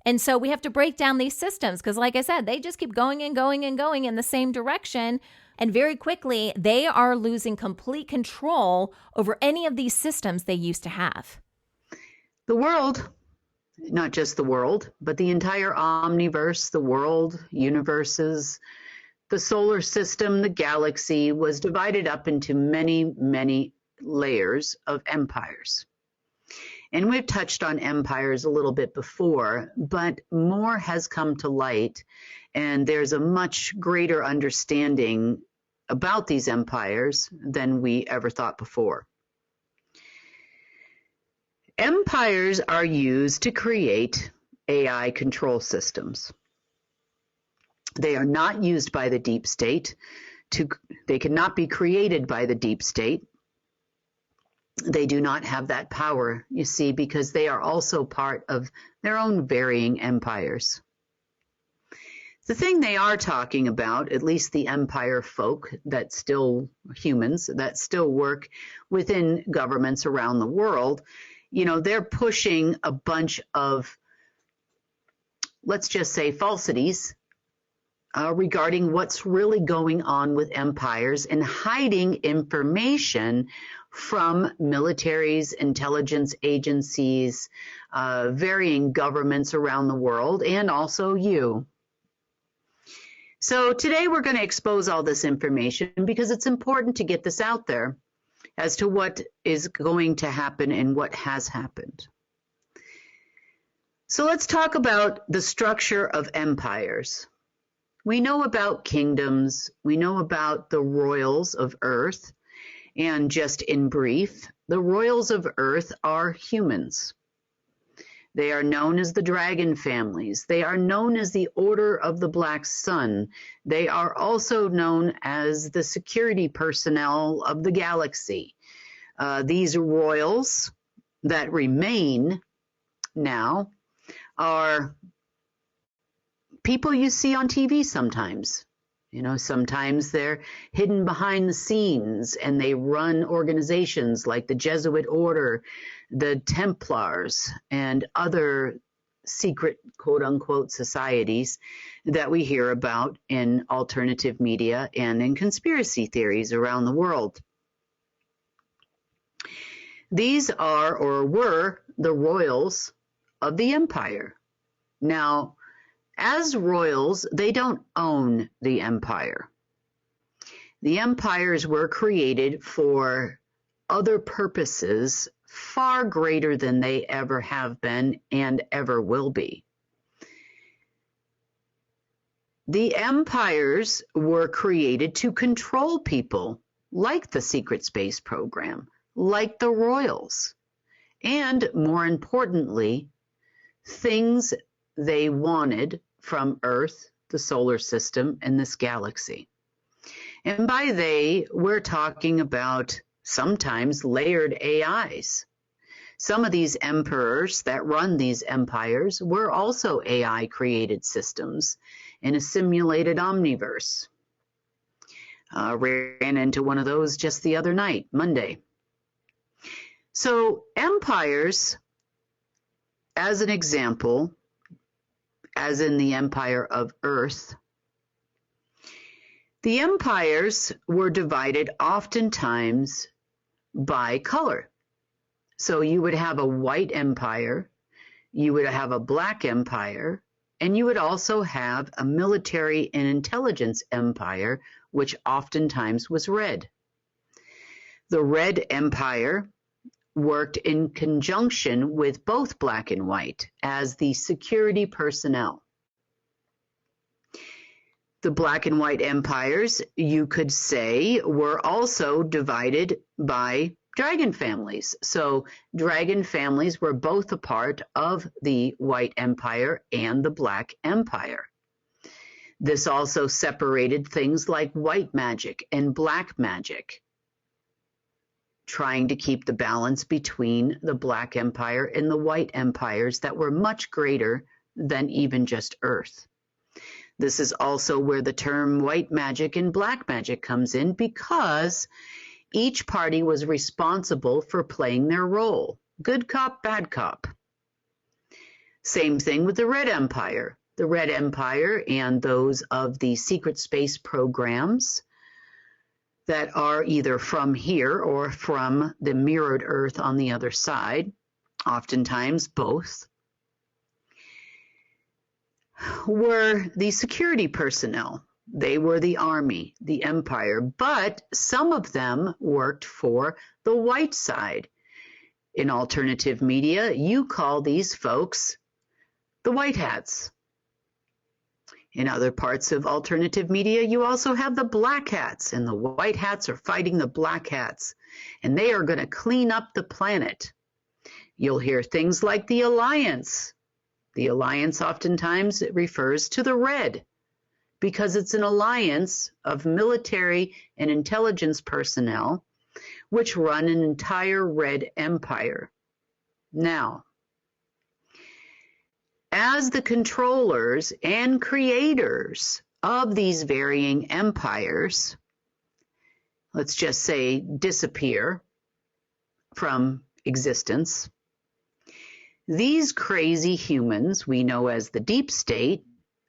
And so we have to break down these systems because, like I said, they just keep going and going and going in the same direction. And very quickly, they are losing complete control over any of these systems they used to have. The world, not just the world, but the entire omniverse, the world, universes, the solar system, the galaxy was divided up into many, many layers of empires. And we've touched on empires a little bit before, but more has come to light, and there's a much greater understanding about these empires than we ever thought before. Empires are used to create AI control systems. They are not used by the deep state. They cannot be created by the deep state. They do not have that power, you see, because they are also part of their own varying empires. The thing they are talking about, at least the empire folk that still, humans that still work within governments around the world, you know, they're pushing a bunch of, let's just say, falsities regarding what's really going on with empires and hiding information from militaries, intelligence agencies, varying governments around the world, and also you. So today we're going to expose all this information because it's important to get this out there as to what is going to happen and what has happened. So let's talk about the structure of empires. We know about kingdoms, we know about the royals of Earth, and just in brief, the royals of Earth are humans. They are known as the dragon families. They are known as the Order of the Black Sun. They are also known as the security personnel of the galaxy. These royals that remain now are people you see on TV sometimes. You know, sometimes they're hidden behind the scenes and they run organizations like the Jesuit Order, the Templars, and other secret quote-unquote societies that we hear about in alternative media and in conspiracy theories around the world. These are or were the royals of the empire. Now, as royals, they don't own the empire. The empires were created for other purposes far greater than they ever have been and ever will be. The empires were created to control people like the secret space program, like the royals, and more importantly, things they wanted from Earth, the solar system, and this galaxy. And by they, we're talking about sometimes layered AIs. Some of these emperors that run these empires were also AI-created systems in a simulated omniverse. Ran into one of those just the other night, Monday. So empires, as an example, as in the Empire of Earth. The empires were divided oftentimes by color. So you would have a white empire, you would have a black empire, and you would also have a military and intelligence empire, which oftentimes was red. The Red Empire worked in conjunction with both black and white as the security personnel. The black and white empires, you could say, were also divided by dragon families. So dragon families were both a part of the White Empire and the Black Empire. This also separated things like white magic and black magic, trying to keep the balance between the Black Empire and the White Empires that were much greater than even just Earth. This is also where the term white magic and black magic comes in, because each party was responsible for playing their role. Good cop, bad cop. Same thing with the Red Empire. The Red Empire and those of the secret space programs that are either from here or from the mirrored Earth on the other side, oftentimes both, were the security personnel. They were the army, the empire, but some of them worked for the white side. In alternative media, you call these folks the white hats. In other parts of alternative media, you also have the black hats, and the white hats are fighting the black hats, and they are going to clean up the planet. You'll hear things like the Alliance. The Alliance oftentimes refers to the red, because it's an alliance of military and intelligence personnel which run an entire red empire. Now, as the controllers and creators of these varying empires, let's just say disappear from existence, these crazy humans we know as the deep state,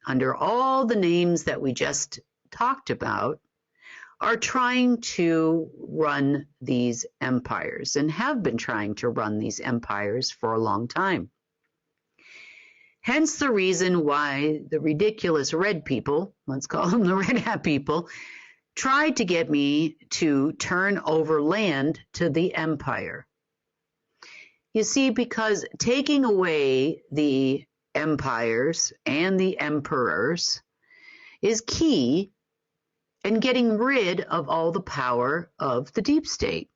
under all the names that we just talked about, are trying to run these empires and have been trying to run these empires for a long time. Hence the reason why the ridiculous red people, let's call them the red hat people, tried to get me to turn over land to the empire. You see, because taking away the empires and the emperors is key in getting rid of all the power of the deep state.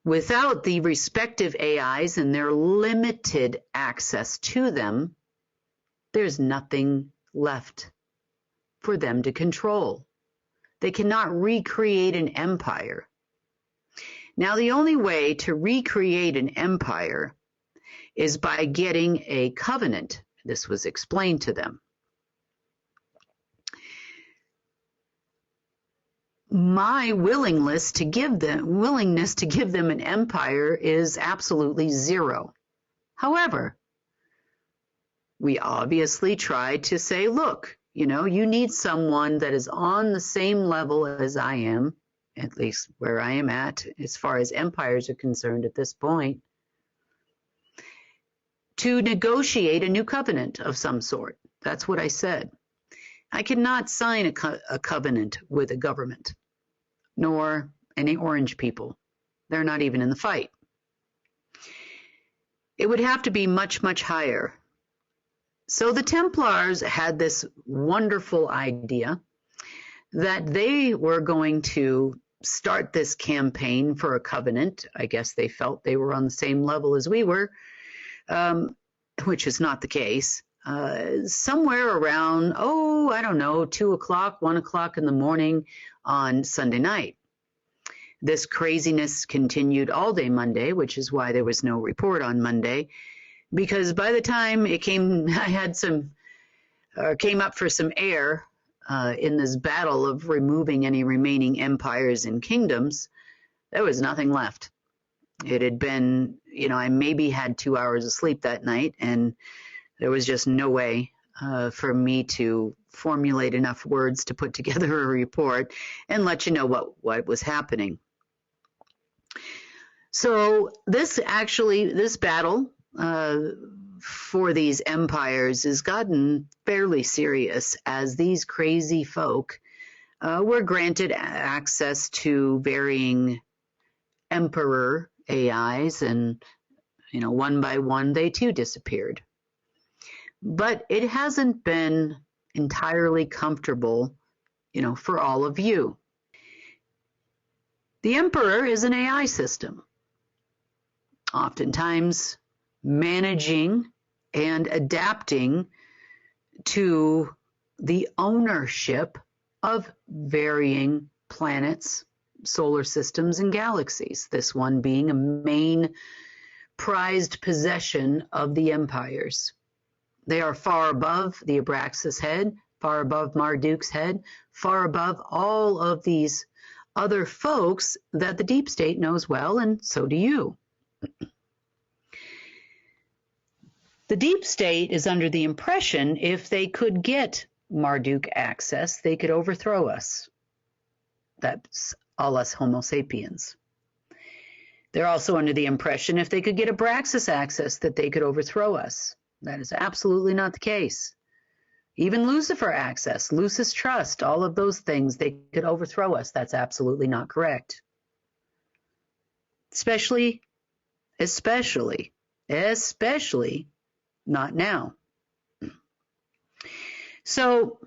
Without the respective AIs and their limited access to them, there's nothing left for them to control. They cannot recreate an empire. Now, the only way to recreate an empire is by getting a covenant. This was explained to them. My willingness to give them an empire is absolutely zero. However, we obviously tried to say, look, you need someone that is on the same level as I am, at least where I am at, as far as empires are concerned at this point, to negotiate a new covenant of some sort. That's what I said. I cannot sign a covenant with a government, nor any orange people. They're not even in the fight. It would have to be much, much higher. So the Templars had this wonderful idea that they were going to start this campaign for a covenant. I guess they felt they were on the same level as we were, which is not the case. Somewhere around, 2 o'clock, 1 o'clock in the morning on Sunday night. This craziness continued all day Monday, which is why there was no report on Monday, because by the time it came, came up for some air in this battle of removing any remaining empires and kingdoms, there was nothing left. It had been, I maybe had 2 hours of sleep that night, and There was just no way for me to formulate enough words to put together a report and let you know what was happening. So this battle for these empires has gotten fairly serious as these crazy folk were granted access to varying emperor AIs, and one by one they too disappeared. But it hasn't been entirely comfortable, for all of you. The emperor is an AI system, oftentimes managing and adapting to the ownership of varying planets, solar systems, and galaxies, this one being a main prized possession of the empires. They are far above the Abraxas head, far above Marduk's head, far above all of these other folks that the deep state knows well, and so do you. The deep state is under the impression if they could get Marduk access, they could overthrow us. That's all us Homo sapiens. They're also under the impression if they could get Abraxas access that they could overthrow us. That is absolutely not the case. Even Lucifer access, Lucis trust, all of those things, they could overthrow us. That's absolutely not correct. Especially not now. So,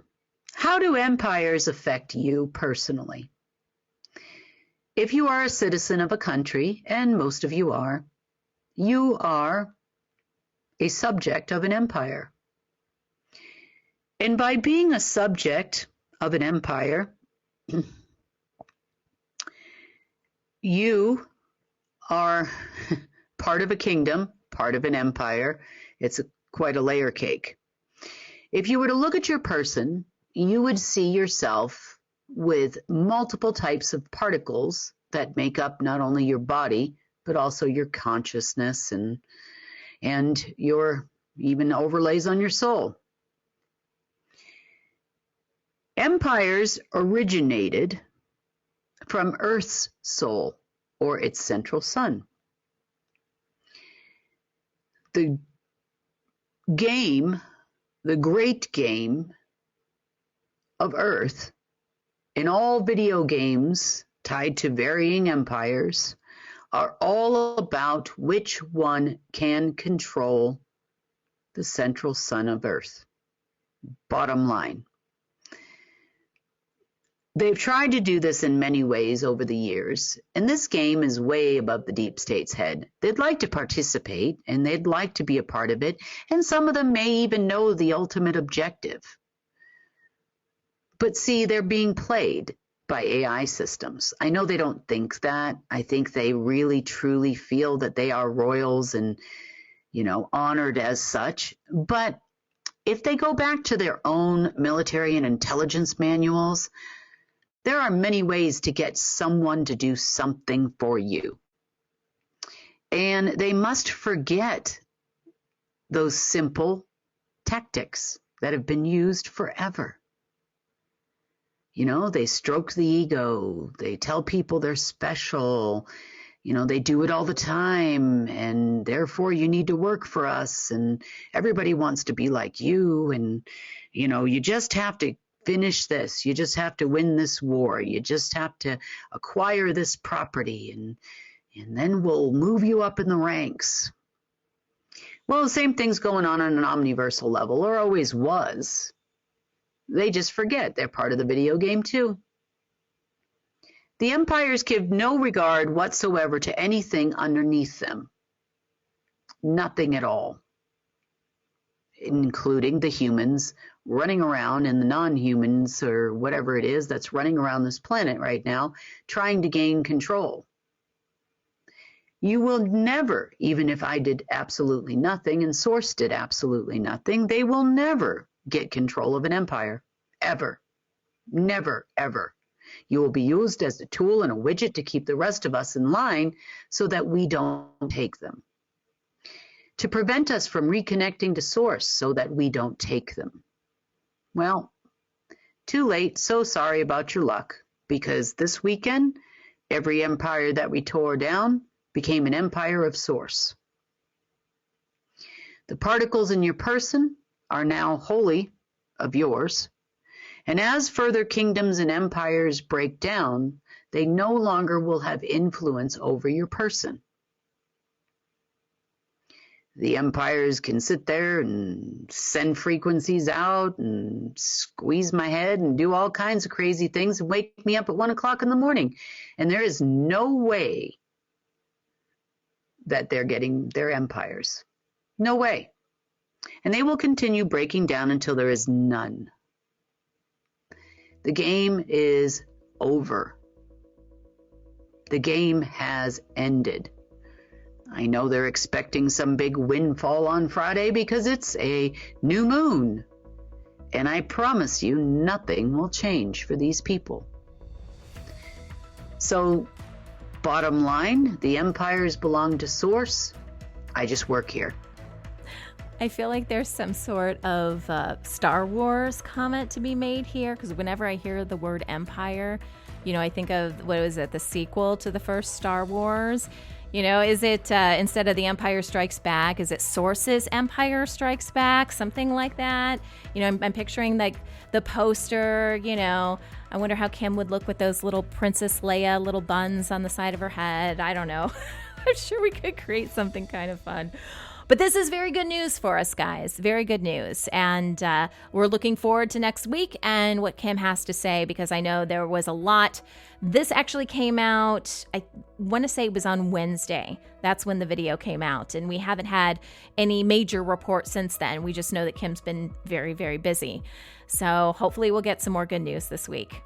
how do empires affect you personally? If you are a citizen of a country, and most of you are a subject of an empire. And by being a subject of an empire, you are part of a kingdom, part of an empire. It's quite a layer cake. If you were to look at your person, you would see yourself with multiple types of particles that make up not only your body, but also your consciousness and your even overlays on your soul. Empires originated from Earth's soul, or its central sun. The great game of Earth, in all video games tied to varying empires, are all about which one can control the central sun of Earth. Bottom line. They've tried to do this in many ways over the years, and this game is way above the deep state's head. They'd like to participate, and they'd like to be a part of it, and some of them may even know the ultimate objective. But see, they're being played by AI systems. I know they don't think that. I think they really truly feel that they are royals and, honored as such. But if they go back to their own military and intelligence manuals, there are many ways to get someone to do something for you. And they must forget those simple tactics that have been used forever. They stroke the ego. They tell people they're special. They do it all the time, and therefore you need to work for us, and everybody wants to be like you, and, you just have to finish this. You just have to win this war. You just have to acquire this property, and then we'll move you up in the ranks. Well, the same thing's going on an omniversal level, or always was. They just forget they're part of the video game too. The empires give no regard whatsoever to anything underneath them. Nothing at all. Including the humans running around and the non-humans or whatever it is that's running around this planet right now, trying to gain control. You will never, even if I did absolutely nothing and Source did absolutely nothing, they will never get control of an empire. Ever. Never, ever. You will be used as a tool and a widget to keep the rest of us in line so that we don't take them. to prevent us from reconnecting to source so that we don't take them. Well, too late, so sorry about your luck, because this weekend, every empire that we tore down became an empire of source. The particles in your person are now wholly of yours, and as further kingdoms and empires break down, they no longer will have influence over your person. The empires can sit there and send frequencies out and squeeze my head and do all kinds of crazy things and wake me up at 1 o'clock in the morning. And there is no way that they're getting their empires. No way. And they will continue breaking down until there is none. The game is over. The game has ended. I know they're expecting some big windfall on Friday because it's a new moon. And I promise you, nothing will change for these people. So, bottom line, the empires belong to Source. I just work here. I feel like there's some sort of Star Wars comment to be made here, because whenever I hear the word empire, I think of, what was it, the sequel to the first Star Wars? Is it, instead of The Empire Strikes Back, is it Source's Empire Strikes Back? Something like that. I'm picturing like the poster, I wonder how Kim would look with those little Princess Leia little buns on the side of her head. I don't know. I'm sure we could create something kind of fun. But this is very good news for us, guys. Very good news. And we're looking forward to next week and what Kim has to say, because I know there was a lot. This actually came out, I want to say it was on Wednesday. That's when the video came out. And we haven't had any major report since then. We just know that Kim's been very, very busy. So hopefully we'll get some more good news this week.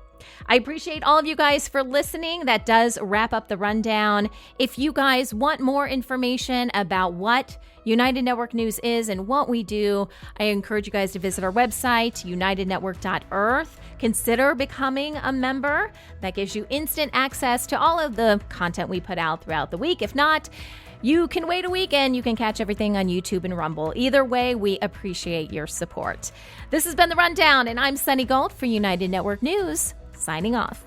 I appreciate all of you guys for listening. That does wrap up the rundown. If you guys want more information about what United Network News is and what we do, I encourage you guys to visit our website, unitednetwork.earth. Consider becoming a member. That gives you instant access to all of the content we put out throughout the week. If not, you can wait a week and you can catch everything on YouTube and Rumble. Either way, we appreciate your support. This has been The Rundown, and I'm Sunny Gold for United Network News, signing off.